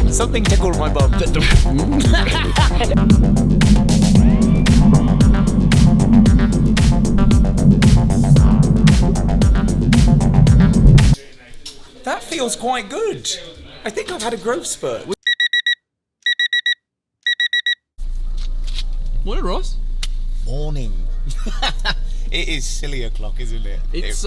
Something tickled my bum. That feels quite good. I think I've had a growth spurt. Morning, Ross. Morning. It is silly o'clock, isn't it? It's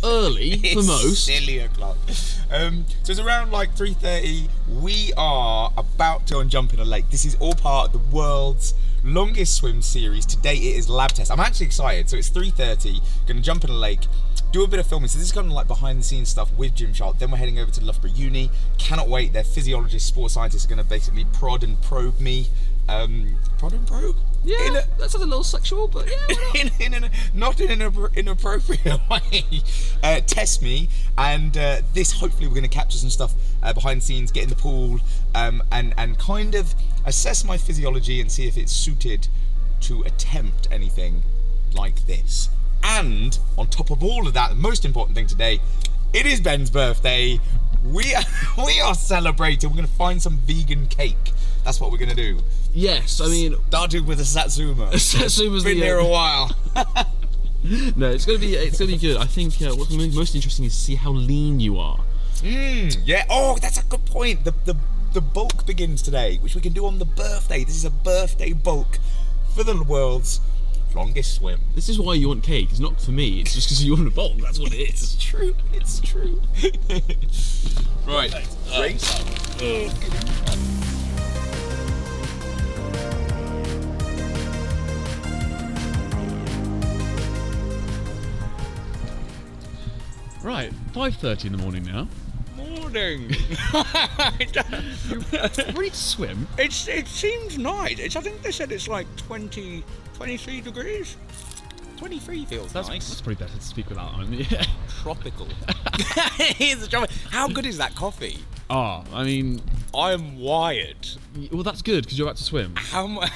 early for most. Silly o'clock. So it's around like 3:30. We are about to go and jump in a lake. This is all part of the world's longest swim series. Today it is lab test. I'm actually excited. So it's 3:30. Going to jump in a lake. Do a bit of filming. So this is kind of like behind the scenes stuff with Gymshark. Then we're heading over to Loughborough Uni. Cannot wait. Their physiologists, sports scientists are going to basically prod and probe me. Prod and probe? Yeah, that sounds a little sexual, but yeah. Not in an inappropriate way. Test me, and this hopefully we're going to capture some stuff behind the scenes, get in the pool, and kind of assess my physiology and see if it's suited to attempt anything like this. And on top of all of that, the most important thing today, it is Ben's birthday. We are celebrating. We're going to find some vegan cake. That's what we're going to do. Yes, I mean... Started with a Satsuma. Satsuma's been here a while. No, it's gonna be good. I think what's most interesting is to see how lean you are. Yeah. Oh, that's a good point. The bulk begins today, which we can do on the birthday. This is a birthday bulk for the world's longest swim. This is why you want cake. It's not for me. It's just because you want a bulk. That's what it is. It's true. It's true. Right. Great. Right, 5:30 in the morning now. Morning. Ready to swim? It seems nice. I think they said it's like 23 degrees. 23 feels nice. That's probably better to speak without. Yeah. Tropical. How good is that coffee? I mean... I'm wired. Well, that's good, because you're about to swim. How much?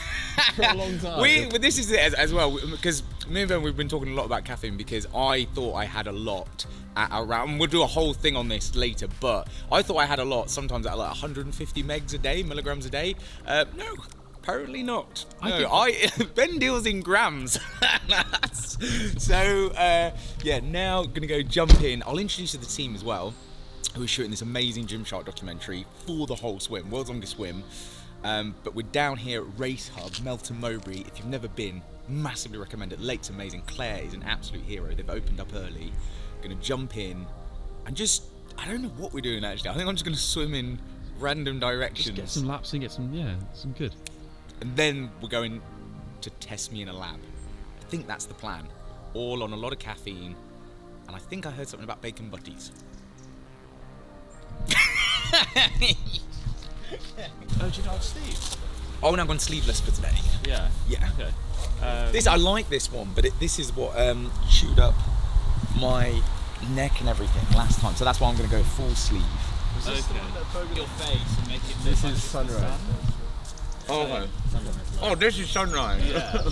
For a long time. This is it as well, because me and Ben, we've been talking a lot about caffeine, because I thought I had a lot at around, and we'll do a whole thing on this later, but I thought I had a lot, sometimes at like 150 milligrams a day. No. Apparently not. Ben deals in grams. So yeah, now gonna go jump in. I'll introduce you to the team as well, who are shooting this amazing Gymshark documentary for the whole swim, world's longest swim. But we're down here at Race Hub, Melton Mowbray. If you've never been, massively recommend it. Lake's amazing. Claire is an absolute hero. They've opened up early. Gonna jump in and just, I don't know what we're doing actually. I think I'm just gonna swim in random directions. Just get some laps and get some good. And then we're going to test me in a lab. I think that's the plan. All on a lot of caffeine. And I think I heard something about bacon butties. Oh, do you not sleeves? Oh, no, I'm going sleeveless for today. Yeah. Yeah. Okay. I like this one, but this is what chewed up my neck and everything last time. So that's why I'm going to go full sleeve. Is this the one that focuses your face and make it This is sunrise. Oh, okay. Oh, this is sunrise. Yeah.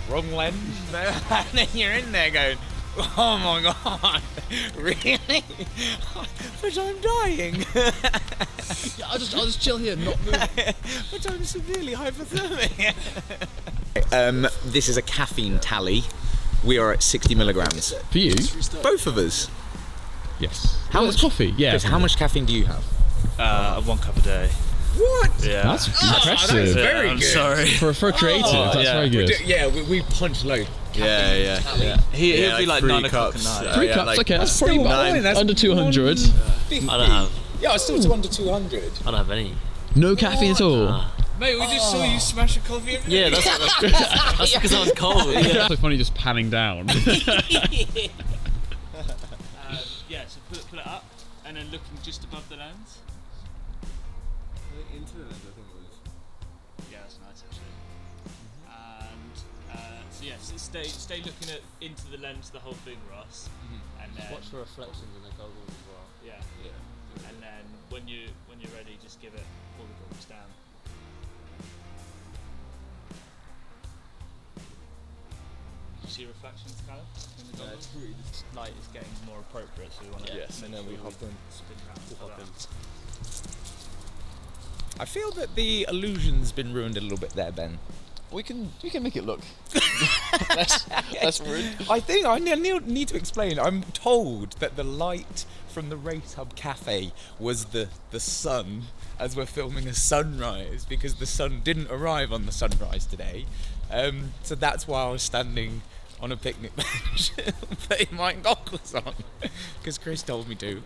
Wrong lens. And then you're in there going, oh my god, really? But I'm dying. I'll just chill here, not move. But I'm severely hypothermic. This is a caffeine tally. We are at 60 milligrams. For you? Both of us. Yes. How much coffee? Yeah. Chris, how much caffeine do you have? 1 cup a day. What? Yeah. That's impressive. That's very I'm good. sorry. For a creative, that's yeah. very good. We punch load. Yeah. He'll be like 9 o'clock at night. 3 cups, okay, that's probably fine, that's under 200. 150. I don't have. Yeah, I still to under 200. I don't have any. No caffeine at all. Mate, we just saw you smash a coffee every day. Yeah, that's because I was cold. Yeah. So funny just panning down. Yeah, so pull it up, and then looking just above the lens. Into the lens, I think it was. Yeah, that's nice actually. And so yeah, so stay looking into the lens the whole thing, Ross. And then Watch the reflections in the goggles as well. yeah. And then when you're ready, just pull the goggles down. You see reflections, Callum, in the goggles? Light is getting more appropriate, so we want to. Yes, and then we hop in. Spin round. I feel that the illusion's been ruined a little bit there, Ben. We can make it look less rude. I think I need to explain. I'm told that the light from the Race Hub Cafe was the sun, as we're filming a sunrise, because the sun didn't arrive on the sunrise today. So that's why I was standing on a picnic bench putting my goggles on, because Chris told me to.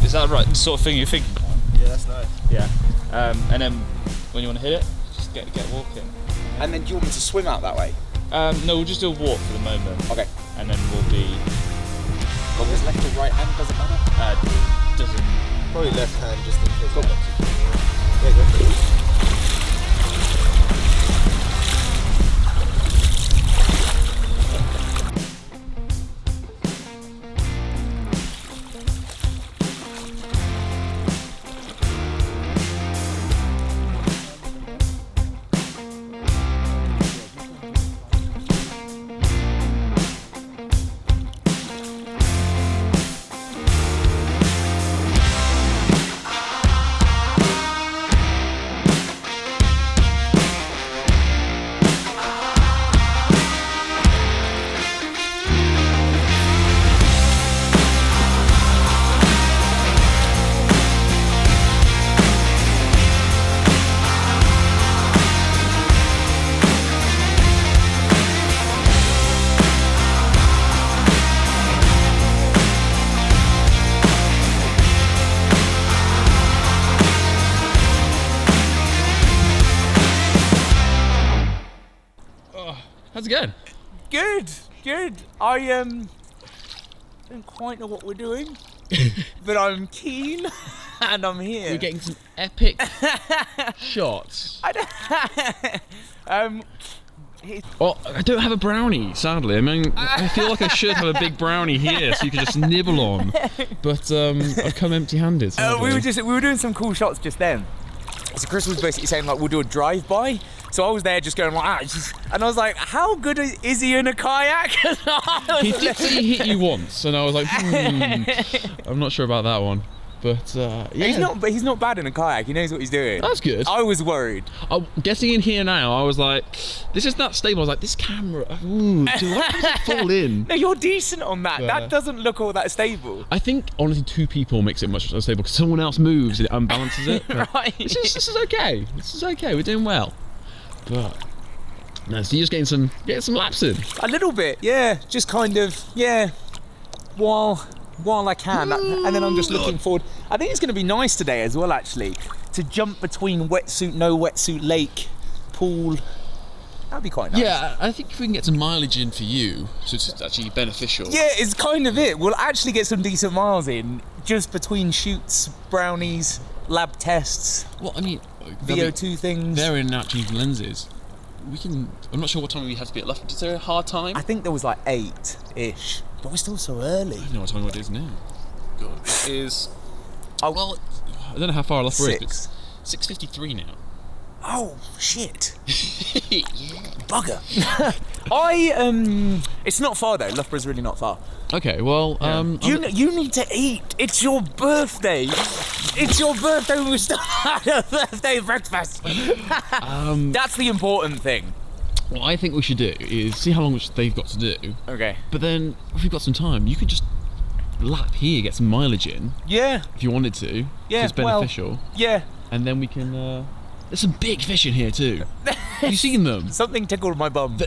Is that right? The sort of thing you're thinking? Yeah, that's nice. Yeah. And then when you want to hit it, just get walking. And then do you want me to swim out that way? No, we'll just do a walk for the moment. Okay. And then we'll be. Well, there's left or right hand, doesn't matter. Doesn't. Probably left hand just in case. Cool. Yeah, go for it. How's it going? Good. I don't quite know what we're doing, but I'm keen and I'm here. We're getting some epic shots. Oh, I don't have a brownie, sadly. I mean, I feel like I should have a big brownie here so you could just nibble on. But I've come empty-handed. We were doing some cool shots just then. So Chris was basically saying like we'll do a drive-by. So I was there just going like, and I was like, how good is he in a kayak? He did say he hit you once, and I was like, I'm not sure about that one. But yeah. He's not bad in a kayak. He knows what he's doing. That's good. I was worried. Getting in here now, I was like, this is not stable. I was like, this camera, do I fall in? No, you're decent on that. That doesn't look all that stable. I think honestly, two people makes it much more stable because someone else moves and it unbalances it. Right. This is okay. This is okay. We're doing well. But no, so you're just getting some laps in. A little bit, yeah. Just kind of, yeah. While I can, and then I'm just looking forward. I think it's going to be nice today as well, actually, to jump between wetsuit, no wetsuit, lake, pool. That'd be quite nice. Yeah, I think if we can get some mileage in for you, so it's actually beneficial. Yeah, it's kind of it. We'll actually get some decent miles in just between shoots, brownies, lab tests. Well, I mean, VO2 things. They're in actually lenses. We can. I'm not sure what time we have to be at Loughborough. Is there a hard time? I think there was like 8-ish, but we're still so early. I don't know what time it is now. God, it is. Oh, well, I don't know how far Loughborough is. 6. But 6:53 now. Oh shit! Bugger. It's not far though. Loughborough's really not far. Okay, well, You need to eat. It's your birthday. It's your birthday. We start a birthday breakfast. That's the important thing. what I think we should do is see how long they've got to do. Okay. But then, if we've got some time, you could just lap here, get some mileage in. Yeah. If you wanted to. Yeah. It's beneficial. Well, yeah. And then we can. There's some big fish in here too. Have you seen them? Something tickled my bum.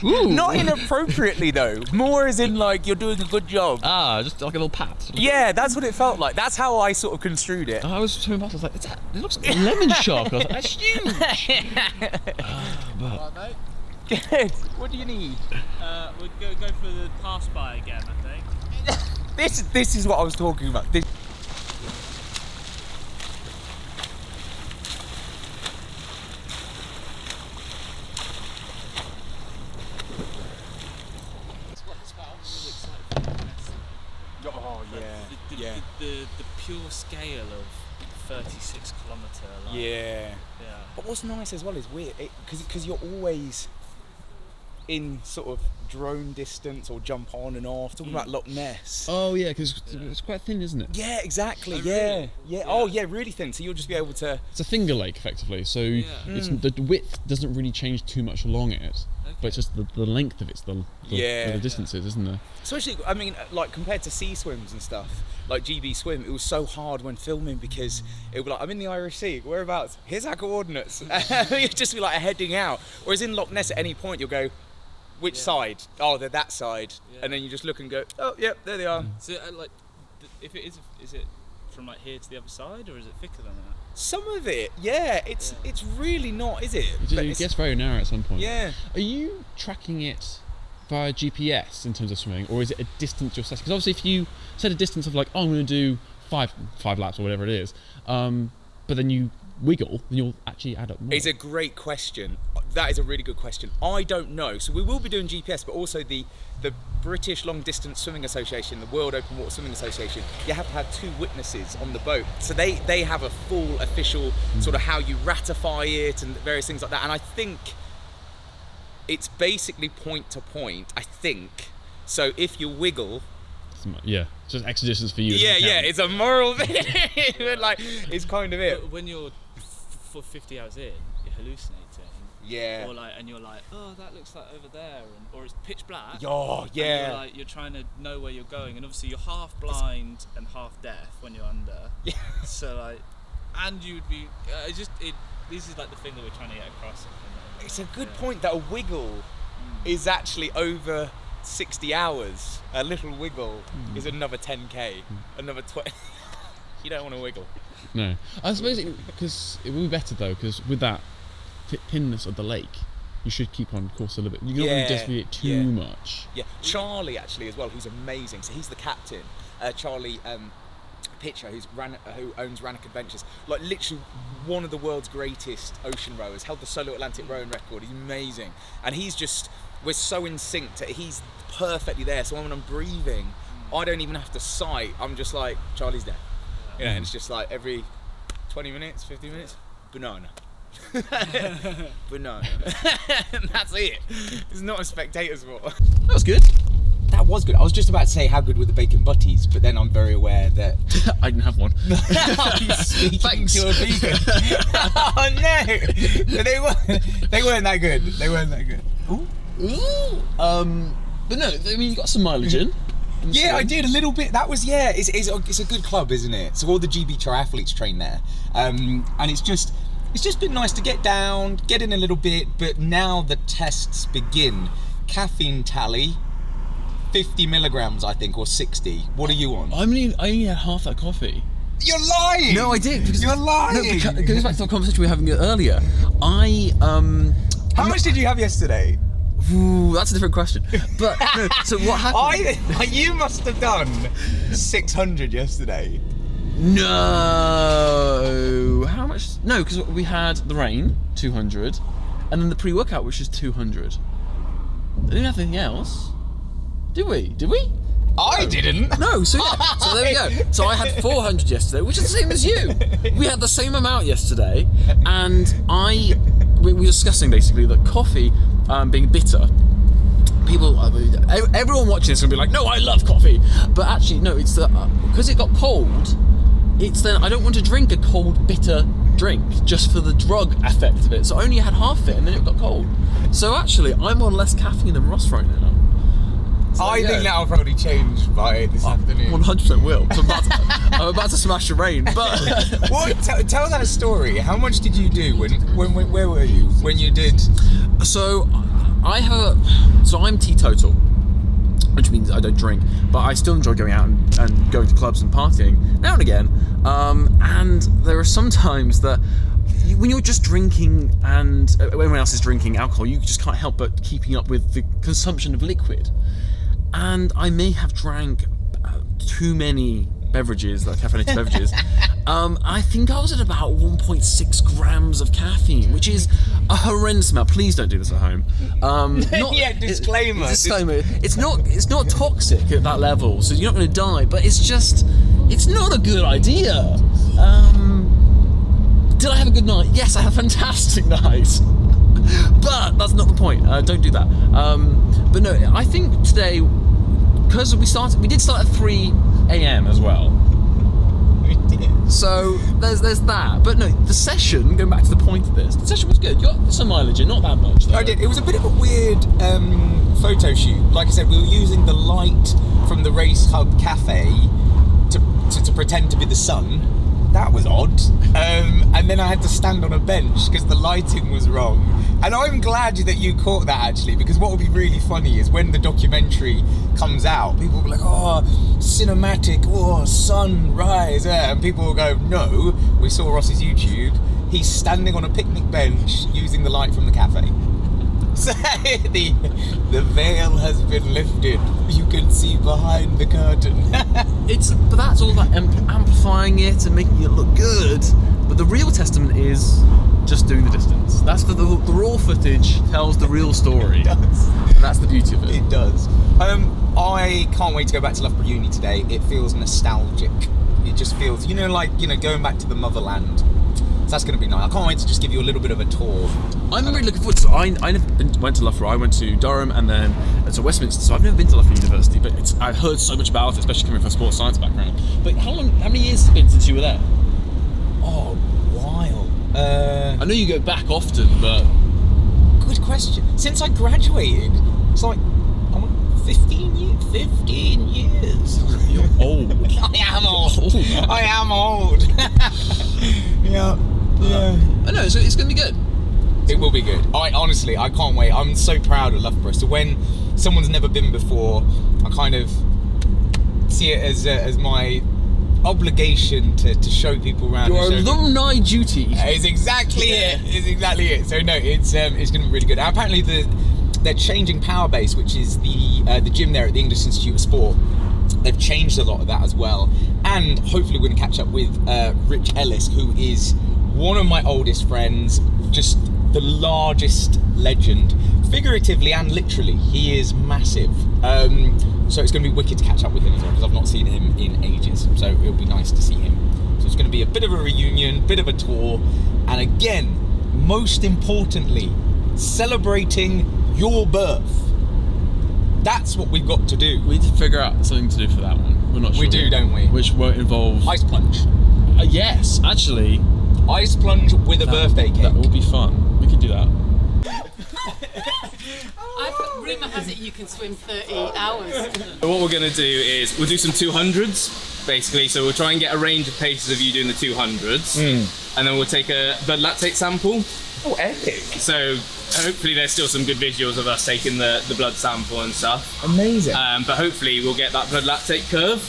Ooh. Not inappropriately though. More as in like you're doing a good job. Ah, just like a little pat. Yeah, that's what it felt like. That's how I sort of construed it. I was showing back. I was like, it looks like a lemon shark. I was like, that's huge. Good. What do you need? We'll go for the pass by again, I think. This is what I was talking about. This. Oh yeah, The pure scale of 36 kilometre. Like, yeah. Yeah. But what's nice as well is weird because you're always in sort of drone distance or jump on and off. Talking about Loch Ness. Oh yeah, because it's quite thin, isn't it? Yeah, exactly. Oh, yeah. really? Yeah. Oh yeah, really thin. So you'll just be able to. It's a finger lake effectively, so it's, Mm. the width doesn't really change too much along it, but it's just the length of it's the distances, isn't there? Especially, I mean, like compared to sea swims and stuff, like GB Swim, it was so hard when filming because it would be like, I'm in the Irish Sea, whereabouts? Here's our coordinates. You'd just be like heading out. Whereas in Loch Ness, at any point, you'll go, which side? Oh, they're that side. Yeah. And then you just look and go, oh, yep, there they are. So, like, if it is it from like here to the other side, or is it thicker than that? Some of it, yeah, it's really not, is it? But It gets very narrow at some point. Yeah. Are you tracking it via GPS in terms of swimming, or is it a distance you're setting? Because obviously, if you set a distance of like, oh, I'm going to do five laps or whatever it is, but then you wiggle, then you'll actually add up more. It's a great question. That is a really good question. I don't know. So we will be doing GPS, but also the British Long Distance Swimming Association, the World Open Water Swimming Association, you have to have 2 witnesses on the boat. So they have a full official sort of how you ratify it and various things like that. And I think it's basically point to point, I think. So if you wiggle... Yeah, it's just extra distance for you. Yeah, it's a moral thing. But like, it's kind of it. But when you're for 50 hours in, you're hallucinating. Yeah. Or like, and you're like, oh, that looks like over there, or it's pitch black. Oh, yeah. And you're like, you're trying to know where you're going, and obviously you're half blind and half deaf when you're under. Yeah. So like, and you'd be, this is like the thing that we're trying to get across. It's a good point that a wiggle is actually over 60 hours. A little wiggle is another 10k, another 20. You don't want to wiggle. No, I suppose because it would be better though, because with that thinness of the lake, you should keep on course a little bit. You don't want to deviate too much. Yeah, Charlie actually as well, who's amazing. So he's the captain. Charlie Pitcher, who owns Rannoch Adventures, like literally one of the world's greatest ocean rowers. Held the solo Atlantic rowing record. He's amazing, and we're so in sync. He's perfectly there. So when I'm breathing, I don't even have to sigh. I'm just like, Charlie's there. You know, and it's just like every 20 minutes, 50 minutes, banana. Banana. And that's it. It's not a spectator sport. That was good. That was good. I was just about to say how good were the bacon butties, but then I'm very aware that I didn't have one. I'm speaking to a vegan. Oh no! They weren't that good. They weren't that good. Ooh. But no, I mean you got some mileage in. Yeah, I did a little bit. That was it's a good club, isn't it? So all the GB triathletes train there, and it's just been nice to get down, get in a little bit. But now the tests begin. Caffeine tally, 50 milligrams, I think, or 60. What are you on? I only had half that coffee. You're lying. No, I did. Because, You're lying. No, because it goes back to the conversation we were having earlier. How much did you have yesterday? Ooh, that's a different question. But no, so what happened? You must have done 600 yesterday. No. How much? No, because we had the rain, 200, and then the pre-workout, which is 200. I didn't have anything else. Did we? I didn't. No, so yeah, so there we go. So I had 400 yesterday, which is the same as you. We had the same amount yesterday, and we were discussing basically that coffee being bitter. People, everyone watching this will be like, no, I love coffee, but actually no, it's because it got cold. It's then I don't want to drink a cold bitter drink just for the drug effect of it. So I only had half it, and then it got cold. So actually, I'm on less caffeine than Ross right now. So, I think that'll probably change by this afternoon. 100% will. I'm about to smash the rain. But tell that story. How much did you do where were you when you did? So I'm teetotal, which means I don't drink, but I still enjoy going out and going to clubs and partying now and again. And there are some times that when you're just drinking and everyone else is drinking alcohol, you just can't help but keeping up with the consumption of liquid. And I may have drank too many beverages, like caffeinated beverages. I think I was at about 1.6 grams of caffeine, which is a horrendous amount. Please don't do this at home. Disclaimer. Disclaimer. It's not toxic at that level, so you're not going to die. But it's not a good idea. Did I have a good night? Yes, I had a fantastic night. But that's not the point. Don't do that. But no, I think today, because we did start at 3 a.m. as well. We did. So there's that. But no, the session, going back to the point of this, the session was good. You got some mileage in, not that much though. I did. It was a bit of a weird photo shoot. Like I said, we were using the light from the Race Hub Cafe to pretend to be the sun. That was odd. And then I had to stand on a bench because the lighting was wrong. And I'm glad that you caught that actually, because what would be really funny is when the documentary comes out, people will be like, oh, cinematic, oh, sunrise, and people will go, no, we saw Ross's YouTube, he's standing on a picnic bench using the light from the cafe. So the veil has been lifted. You can see behind the curtain. But that's all about amplifying it and making it look good. But the real testament is just doing the distance. That's the raw footage tells the real story. It does. And that's the beauty of it. It does. I can't wait to go back to Loughborough Uni today. It feels nostalgic. It just feels, going back to the motherland. So that's going to be nice. I can't wait to just give you a little bit of a tour. I'm really looking forward to it. I never went to Loughborough. I went to Durham and then to Westminster. So I've never been to Loughborough University, but I've heard so much about it, especially coming from a sports science background. But how many years has it been since you were there? Oh, a while. I know you go back often, but... Good question. Since I graduated, it's like 15 years. 15 years. You're old. I am old. Yeah. I know, so it's going to be good. It will be good. I can't wait. I'm so proud of Loughborough. So when someone's never been before, I kind of see it as my obligation to show people around. Your alumni duty. It's exactly it. It's exactly it. So no, it's going to be really good. And apparently they're changing Power Base, which is the gym there at the English Institute of Sport. They've changed a lot of that as well, and hopefully we're going to catch up with Rich Ellis, who is one of my oldest friends, just the largest legend, figuratively and literally. He is massive. So it's going to be wicked to catch up with him as well, because I've not seen him in ages, so it'll be nice to see him. So it's going to be a bit of a reunion, bit of a tour, and again, most importantly, celebrating your birth. That's what we've got to do. We need to figure out something to do for that one. We're not sure. We do, don't we? Which won't involve... Ice plunge. Yes, actually. Ice plunge with a birthday cake. That will be fun. We can do that. Rumour has it you can swim 30 hours. What we're going to do is we'll do some 200s, basically. So we'll try and get a range of paces of you doing the 200s. And then we'll take a blood lactate sample. Oh, epic. So hopefully there's still some good visuals of us taking the blood sample and stuff. Amazing. But hopefully we'll get that blood lactate curve.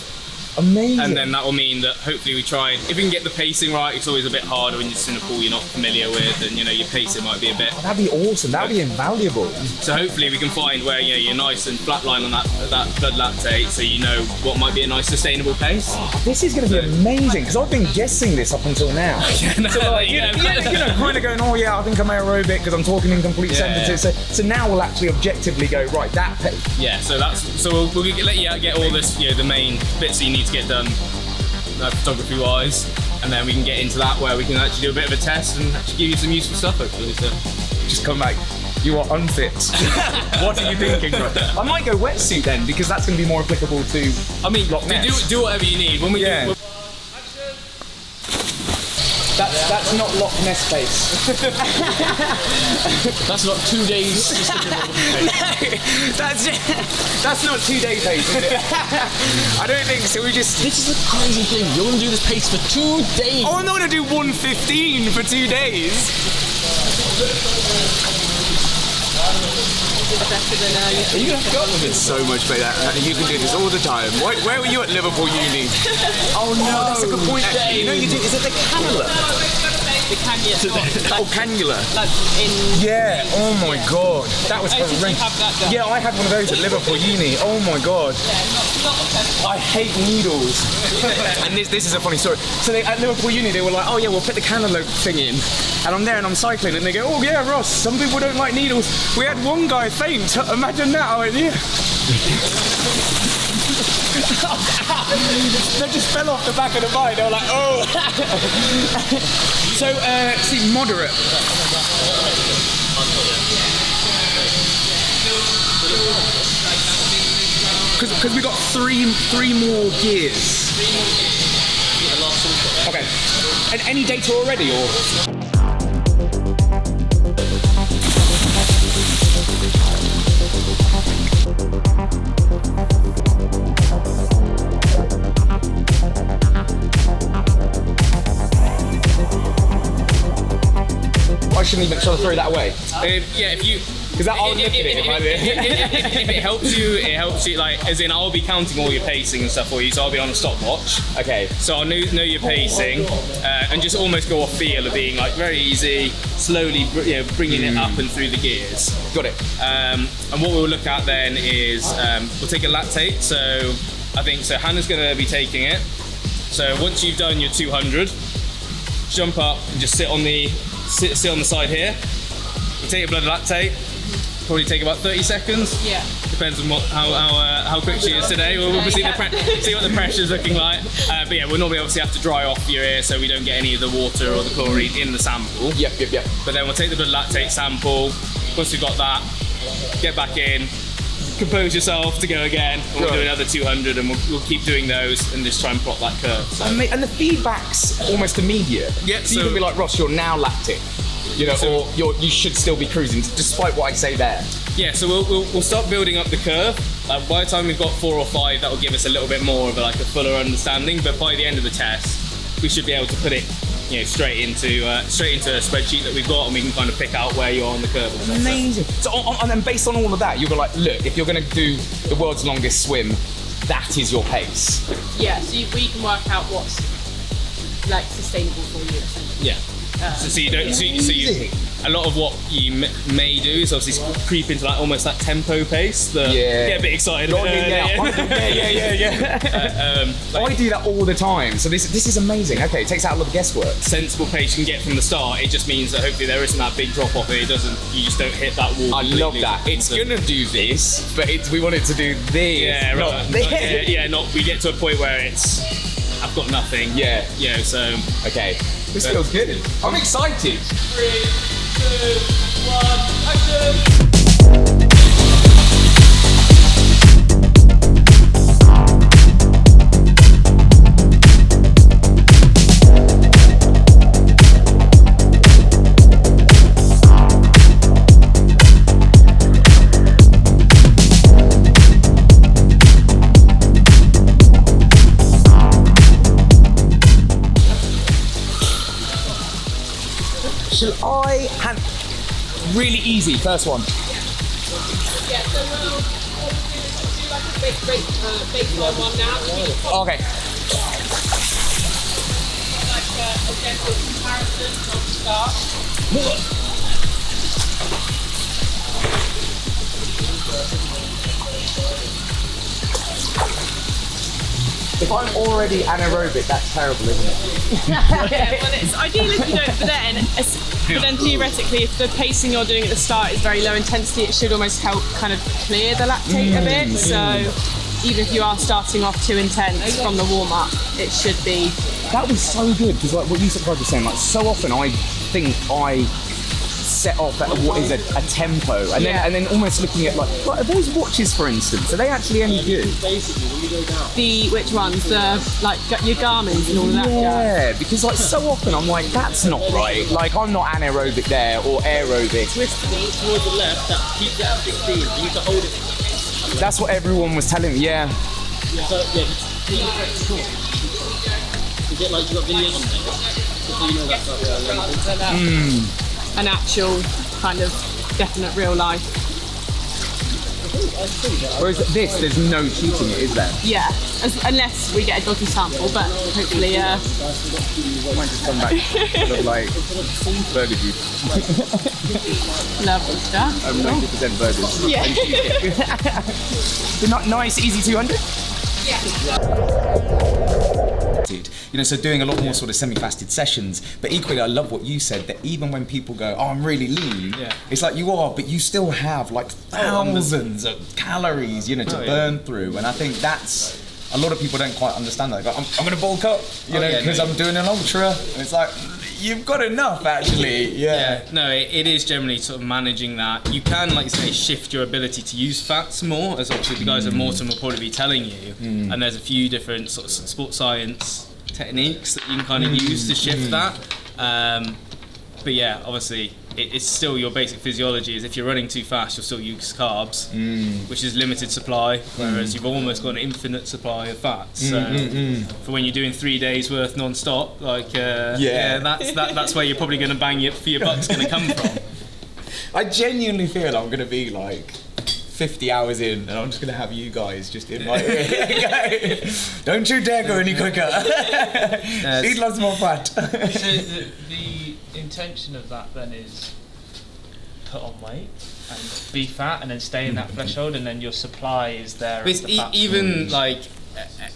Amazing. And then that will mean that hopefully we try, if we can get the pacing right, it's always a bit harder when you're just in a pool you're not familiar with, and your pacing might be a bit. That'd be awesome. That'd be invaluable. So hopefully we can find where you're nice and flatline on that blood lactate, so you know what might be a nice sustainable pace. This is going to be amazing because I've been guessing this up until now. Kind of going, oh yeah, I think I'm aerobic because I'm talking in complete sentences. So now we'll actually objectively go, right, that pace. Yeah, so we'll let you get all this, the main bits that you need to get done, photography wise, and then we can get into that where we can actually do a bit of a test and actually give you some useful stuff hopefully. So Just come back. You are unfit. What are you thinking? I might go wetsuit then because that's going to be more applicable to. I mean, Loch Ness. do whatever you need. When we do, That's not Loch Ness pace. That's not 2 days. That's not 2 day pace, is it? I don't think so. This is a crazy thing. You're going to do this pace for 2 days. Oh, I'm not going to do 1:15 for 2 days. You have got to. It's so much better. You can do this all the time. Where were you at Liverpool Uni? Oh no, that's a good point. Actually, you do. Is it the cannula? The cannula. Oh, cannula. Like in. Yeah. Oh my god, that was Did you horrendous. have that done? Yeah, I had one of those at Liverpool Uni. Oh my god. I hate needles. And this is a funny story. So at Liverpool Uni, they were like, oh yeah, we'll put the cannula thing in. And I'm there and I'm cycling and they go, oh yeah, Ross, some people don't like needles. We had one guy faint. Imagine that. I went, yeah. They just fell off the back of the bike. They were like, oh. So, see, moderate. Because we got three more gears. Okay. And any data already, or? I shouldn't even throw that away. If you. Because that I'll lift it. If it helps you, like, as in I'll be counting all your pacing and stuff for you, so I'll be on a stopwatch. Okay. So I'll know your pacing, and just almost go off feel of being like very easy, slowly, bringing it up and through the gears. Got it. And what we'll look at then is we'll take a lactate. So I think Hannah's going to be taking it. So once you've done your 200, jump up and just sit on the side here. You take your blood lactate. Probably take about 30 seconds. Yeah. Depends on how quick she is today. We'll see see what the pressure's looking like. But yeah, we'll normally obviously have to dry off your ear so we don't get any of the water or the chlorine in the sample. Yep. But then we'll take the blood lactate sample. Once we've got that, get back in, compose yourself to go again. And we'll do another 200 and we'll keep doing those and just try and plot that curve. So. And the feedback's almost immediate. Yeah, so you can be like, Ross, you're now lactic. Or you should still be cruising, despite what I say there. Yeah, so we'll start building up the curve. By the time we've got 4 or 5, that will give us a little bit more of a fuller understanding. But by the end of the test, we should be able to put it, straight into a spreadsheet that we've got, and we can kind of pick out where you are on the curve. Amazing. So, and then based on all of that, you're like, look, if you're going to do the world's longest swim, that is your pace. Yeah, so we can work out what's like sustainable for you. Essentially. Yeah. So you don't. So you, a lot of what you may do is obviously creep into almost that tempo pace. Get a bit excited. Yeah. I do that all the time. So this is amazing. Okay, it takes out a lot of guesswork. Sensible pace you can get from the start. It just means that hopefully there isn't that big drop off. You just don't hit that wall. I love that. It's gonna do this, but we want it to do this. Yeah, right. Not this. We get to a point where I've got nothing. Yeah. So. Okay. This feels good. I'm excited. 3, 2, 1, action! Shall I hand... Really easy, first one. Yeah, so like a baseline one now. Okay. Like a gentle comparison from the start. If I'm already anaerobic, that's terrible, isn't it? Yeah, well, it's ideal if you don't, but then theoretically, if the pacing you're doing at the start is very low intensity, it should almost help kind of clear the lactate a bit. So even if you are starting off too intense from the warm up, it should be. That was so good, because like what you guys were saying, like so often I think I set off at what is a tempo, and then almost looking at like those watches, for instance, are they actually any good? The which ones? The like your Garmin's and all of that. Yeah, because like so often I'm like, that's not right. Like I'm not anaerobic there or aerobic. Twist towards the left, that keeps it at 16. You need to hold it. That's what everyone was telling me. Yeah. So just keep it is it like you got videos on there? Just so you know that's An actual kind of definite real life. Whereas this, there's no cheating it, is there? Yeah, unless we get a dodgy sample, but hopefully. Might just come back look like burger juice. Lovely stuff. 90% burgers. Yeah. They're not nice, easy 200? Yeah. You know, so doing a lot more sort of semi-fasted sessions, but equally I love what you said, that even when people go, oh, I'm really lean, it's like you are, but you still have like thousands of calories, you know, to burn through, and I think that's, a lot of people don't quite understand that. They go, I'm going to bulk up, you know, because I'm doing an ultra, and it's like, you've got enough actually. No, it is generally sort of managing that. You can, like you say, shift your ability to use fats more, as obviously the guys at Morton will probably be telling you, and there's a few different sort of sports science techniques that you can kind of use to shift that. But yeah, obviously it's still your basic physiology is if you're running too fast, you'll still use carbs, which is limited supply, whereas you've almost got an infinite supply of fats. So for when you're doing 3 days worth non-stop, like that's where you're probably going to bang for your buck's going to come from. I genuinely feel I'm going to be like 50 hours in, and I'm just going to have you guys just in my ear. Don't you dare go any quicker. Eat lots more fat. So the intention of that then is put on weight and be fat, and then stay in that threshold, and then your supply is there. But even like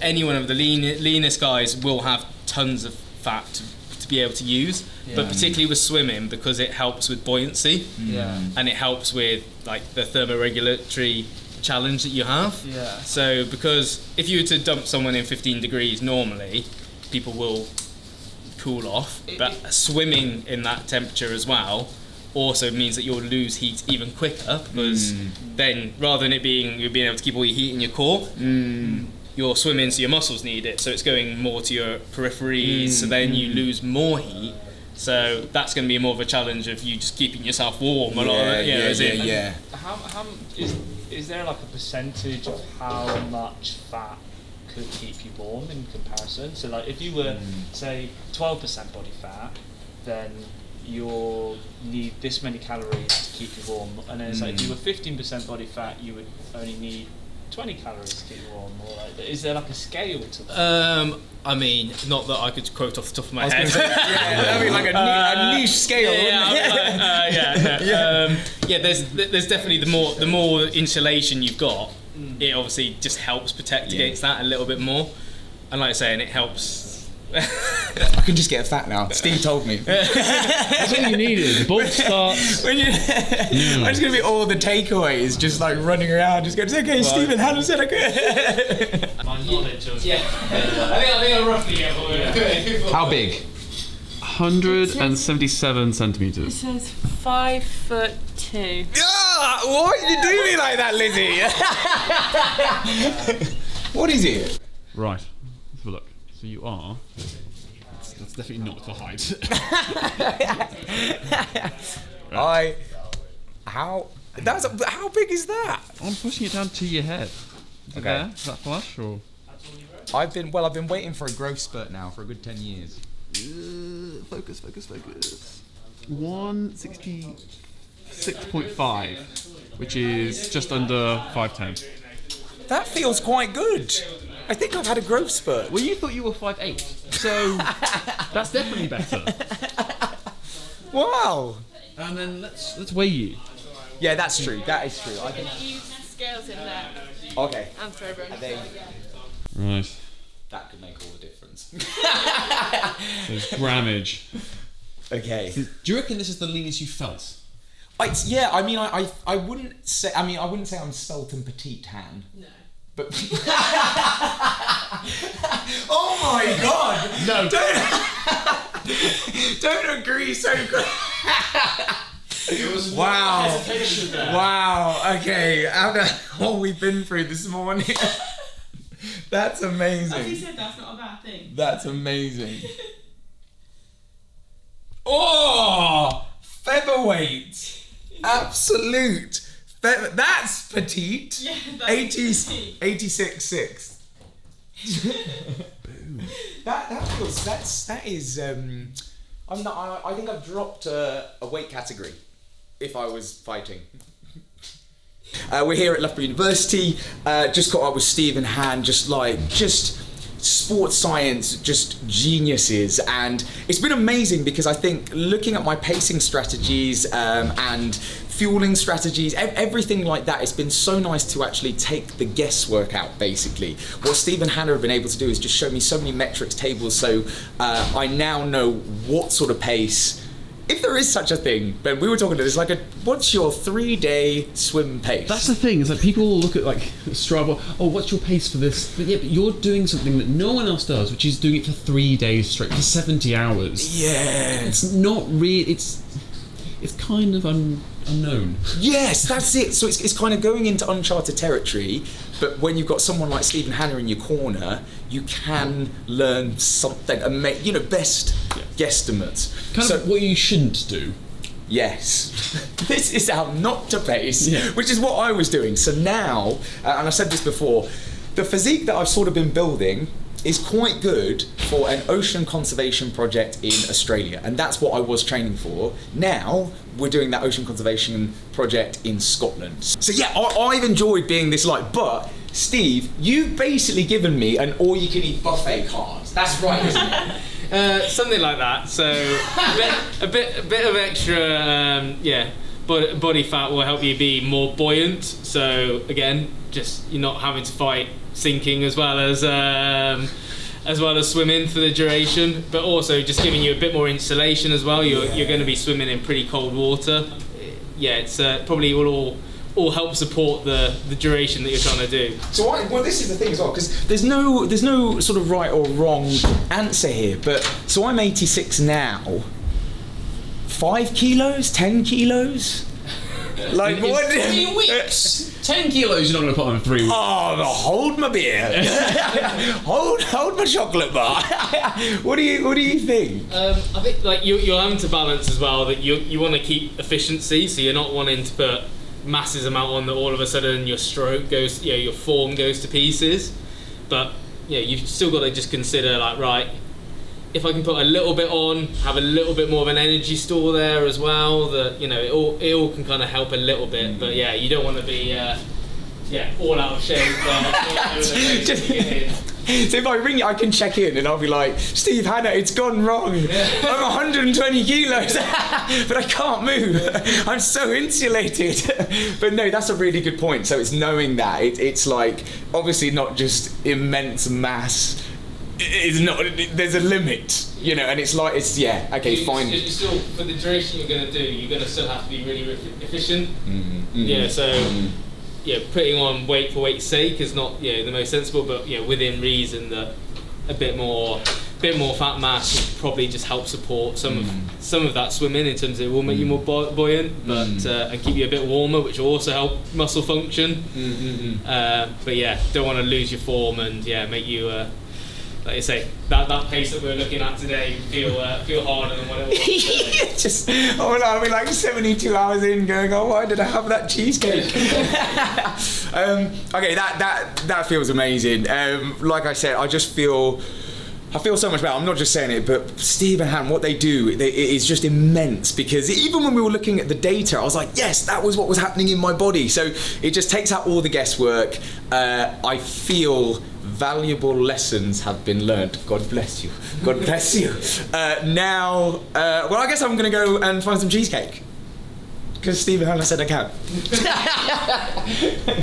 any one of the leanest guys will have tons of fat to be able to use, but particularly with swimming, because it helps with buoyancy, and it helps with like the thermoregulatory challenge that you have. So because if you were to dump someone in 15 degrees normally, people will cool off, but swimming in that temperature as well also means that you'll lose heat even quicker, because then rather than it being you're being able to keep all your heat in your core, you're swimming, so your muscles need it, so it's going more to your peripheries, so then you lose more heat. So that's going to be more of a challenge of you just keeping yourself warm. How is there like a percentage of how much fat could keep you warm in comparison? So like if you were say 12% body fat, then you'll need this many calories to keep you warm, and then it's like if you were 15% body fat, you would only need 20 calories to keep you warm. Or like, is there like a scale to that? I mean, not that I could quote off the top of my head. That'd be like a niche scale. There's definitely the more insulation you've got, it obviously just helps protect against that a little bit more. And like I say, and it helps. I can just get a fat now. Steve told me. That's all you needed. Bulk starts. I'm just gonna be all the takeaways, just like running around, just going, okay, Stephen, how does it okay? My knowledge of I think I roughly get How big? 177 centimeters. It says 5'2". Why did you do me like that, Lizzie? What is it? Right. Let's have a look. So you are. That's definitely not for height. How big is that? I'm pushing it down to your head. Is it there? Is that flush or? I've been waiting for a growth spurt now for a good 10 years. Focus. 166.5, which is just under 5'10". That feels quite good. I think I've had a growth spurt. Well, you thought you were 5'8", so that's definitely better. Wow. And then let's weigh you. Yeah, that's true. That is true. I think. Use scales in there Okay. and throw bones. Right. That could make all the difference. So it's grammage. Okay. Do you reckon this is the leanest you felt? Yeah, I mean, I wouldn't say. I mean, I wouldn't say I'm svelte and petite, Han. No. But. Oh my God! No. Don't agree so quick. There was Wow. no hesitation there. Wow. Okay. After all we've been through this morning, that's amazing. As he said, that's not a bad thing. That's amazing. Oh, featherweight. Absolute. That's petite. Yeah, that's 80, 86.6. that feels. That is. I'm not. I think I've dropped a weight category. If I was fighting. We're here at Loughborough University. Just caught up with Steve and Han. Just sports science, just geniuses, and it's been amazing because I think looking at my pacing strategies and fueling strategies, everything like that, it's been so nice to actually take the guesswork out. Basically, what Steve and Hannah have been able to do is just show me so many metrics tables, so I now know what sort of pace. If there is such a thing, Ben, we were talking to this, like what's your 3-day swim pace? That's the thing, is that people look at like Strava, oh, what's your pace for this? But yeah, but you're doing something that no one else does, which is doing it for 3 days straight, for 70 hours. Yeah. It's not really, it's kind of unknown. Yes, that's it. So it's kind of going into uncharted territory, but when you've got someone like Steve and Hannah in your corner, you can learn something and make, best guesstimates. Kind of what you shouldn't do. Yes. This is how not to pace, Yeah. which is what I was doing. So now, and I've said this before, the physique that I've sort of been building is quite good for an ocean conservation project in Australia, and that's what I was training for. Now we're doing that ocean conservation project in Scotland. So yeah, I've enjoyed being this light, but Steve, you've basically given me an all-you-can-eat buffet card. That's right, isn't it? Something like that. So a bit of extra, body fat will help you be more buoyant. So again, just you're not having to fight sinking as well as swimming for the duration, but also just giving you a bit more insulation as well. You're going to be swimming in pretty cold water. Yeah, it's probably will all help support the duration that you're trying to do. So this is the thing as well, because there's no sort of right or wrong answer here, but so I'm 86 now. 5 kilos, 10 kilos? Like In what? 3 weeks! 10 kilos you're not going to put on in 3 weeks. Oh, hold my beer. hold my chocolate bar. What do you think? I think like you're having to balance as well that you want to keep efficiency, so you're not wanting to put masses amount on that all of a sudden your stroke goes, your form goes to pieces. But you've still got to just consider like, right, if I can put a little bit on, have a little bit more of an energy store there as well, that it all can kind of help a little bit. But yeah, you don't want to be all out of shape. So if I ring you, I can check in and I'll be like, Steve, Hannah, it's gone wrong. I'm 120 kilos, but I can't move. I'm so insulated. But no, that's a really good point. So it's knowing that it's like obviously not just immense mass. It's not. There's a limit, and it's like fine. You still, for the duration you're going to do, you're going to still have to be really efficient. Yeah. So. Putting on weight for weight's sake is not the most sensible, but within reason that a bit more fat mass would probably just help support some of that swimming in terms of it will make you more buoyant, but and keep you a bit warmer, which will also help muscle function. But don't want to lose your form and make you like you say, that pace that we're looking at today feel harder than what it was. I'll be like 72 hours in going, oh, why did I have that cheesecake? Okay, that feels amazing. Like I said, I just feel I feel so much better. I'm not just saying it, but Steve and Han, what they do, it is just immense, because even when we were looking at the data, I was like, yes, that was what was happening in my body. So it just takes out all the guesswork. I feel valuable lessons have been learned. God bless you. God bless you. Now, well, I guess I'm going to go and find some cheesecake, because Steve and Han said I can.